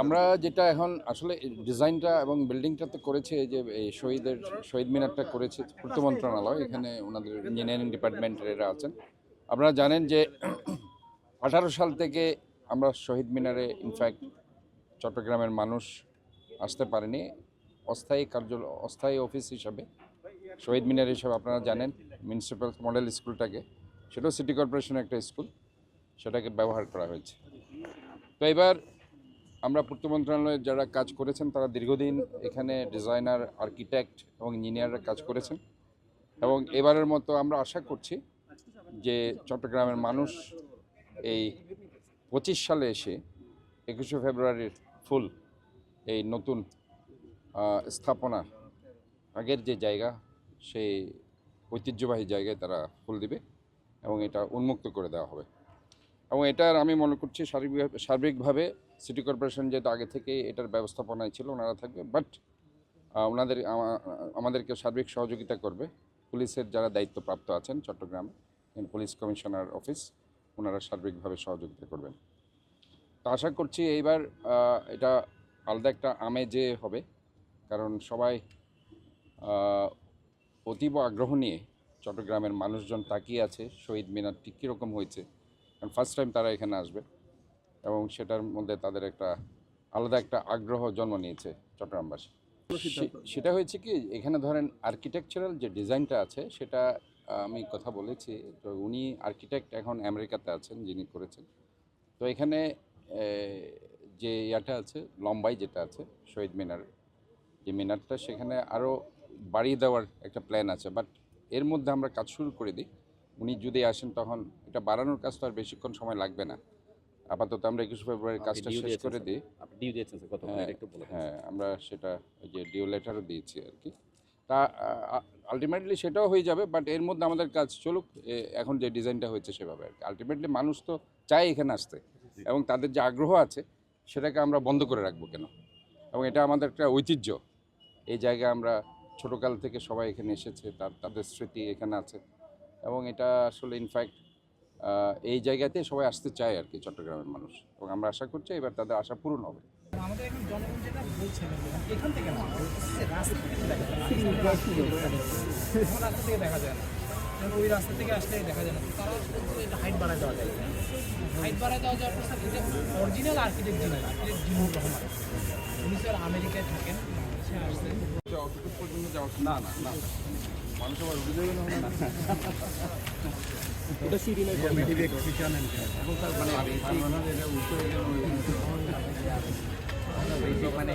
আমরা যেটা এখন আসলে ডিজাইনটা এবং বিল্ডিংটাতে করেছে যে এই শহীদ মিনারটা করেছে পূর্ত মন্ত্রণালয়, এখানে ওনাদের ইঞ্জিনিয়ারিং ডিপার্টমেন্টের এরা আছেন। আপনারা জানেন যে 18 সাল থেকে আমরা শহীদ মিনারে ইনফ্যাক্ট চট্টগ্রামের মানুষ আসতে পারেনি। অস্থায়ী অফিস হিসাবে শহীদ মিনার হিসাবে আপনারা জানেন মিউনিসিপ্যাল মডেল স্কুলটাকে, সেটাও সিটি কর্পোরেশনের একটা স্কুল, সেটাকে ব্যবহার করা হয়েছে। তো এবার আমরা পূর্ত মন্ত্রণালয়ের যারা কাজ করেছেন তারা দীর্ঘদিন এখানে ডিজাইনার, আর্কিটেক্ট এবং ইঞ্জিনিয়াররা কাজ করেছেন, এবং এবারের মতো আমরা আশা করছি যে চট্টগ্রামের মানুষ এই 25 সালে এসে 21শে ফেব্রুয়ারির ফুল এই নতুন স্থাপনা আগের যে জায়গা সেই ঐতিহ্যবাহী জায়গায় তারা ফুল দিবে এবং এটা উন্মুক্ত করে দেওয়া হবে। এবং এটার আমি মনে করছি সার্বিকভাবে সিটি কর্পোরেশন যেহেতু আগে থেকে এটার ব্যবস্থাপনায় ছিল ওনারা থাকবে, বাট আমাদেরকে সার্বিক সহযোগিতা করবে পুলিশের যারা দায়িত্বপ্রাপ্ত আছেন চট্টগ্রামে, পুলিশ কমিশনার অফিস, ওনারা সার্বিকভাবে সহযোগিতা করবেন। তো আশা করছি এইবার এটা আলাদা একটা আমেজে হবে, কারণ সবাই অতীব আগ্রহ নিয়ে চট্টগ্রামের মানুষজন তাকিয়ে আছে শহীদ মিনারটি কীরকম হয়েছে, কারণ ফার্স্ট টাইম তারা এখানে আসবে এবং সেটার মধ্যে তাদের একটা আলাদা একটা আগ্রহ জন্ম নিয়েছে চট্টগ্রামবাসী। সেটা হয়েছে কি, এখানে ধরেন আর্কিটেকচারাল যে ডিজাইনটা আছে সেটা আমি কথা বলেছি, তো উনি আর্কিটেক্ট এখন আমেরিকাতে আছেন যিনি করেছেন। তো এখানে যে ইয়াটা আছে লম্বাই যেটা আছে শহীদ মিনার যে মিনারটা, সেখানে আরও বাড়িয়ে দেওয়ার একটা প্ল্যান আছে, বাট এর মধ্যে আমরা কাজ শুরু করে দিই। উনি যদি আসেন তখন এটা বাড়ানোর কাজ তো আর বেশিক্ষণ সময় লাগবে না। আপাতত আমরা 21 ফেব্রুয়ারির কাজটা শেষ করে দিই। হ্যাঁ, আমরা সেটা ওই যে ডিও লেটারও দিয়েছি আর কি। তা আলটিমেটলি সেটাও হয়ে যাবে, বাট এর মধ্যে আমাদের কাজ চলুক। এখন যে ডিজাইনটা হয়েছে সেভাবে আর কি। আলটিমেটলি মানুষ তো চায় এখানে আসতে, এবং তাদের যে আগ্রহ আছে সেটাকে আমরা বন্ধ করে রাখবো কেন? এবং এটা আমাদের একটা ঐতিহ্য। এই জায়গায় আমরা ছোটোকাল থেকে সবাই এখানে এসেছে, তাদের স্মৃতি এখানে আছে, এবং এটা আসলে ইনফ্যাক্ট এই জায়গাতে সবাই আসতে চায় আর কি চট্টগ্রামের মানুষ, এবং আমরা আশা করছি এবার তাদের আশা পূরণ হবে। আমাদের এখন জনগণ যেটা বলছেন এখান থেকে না, রাস্তা থেকে দেখা যায় রাস্তা থেকে দেখা যায় না, কারণ ওই রাস্তা থেকে আসলে দেখা যায় না। তারা এটা হাইট বাড়ায় দেওয়া যায়, হাইট বাড়ায় দেওয়া যাওয়ার পর এটা অরিজিনাল আর্কিটেক্ট জিনুর রহমান, উনি স্যার আমেরিকায় থাকেন, সে আসলেন পর্যন্ত যাওয়া না না না মানুষ আবার উঠে যাবে না। ওটা সিঁড়ি নয়, এখন তার মানে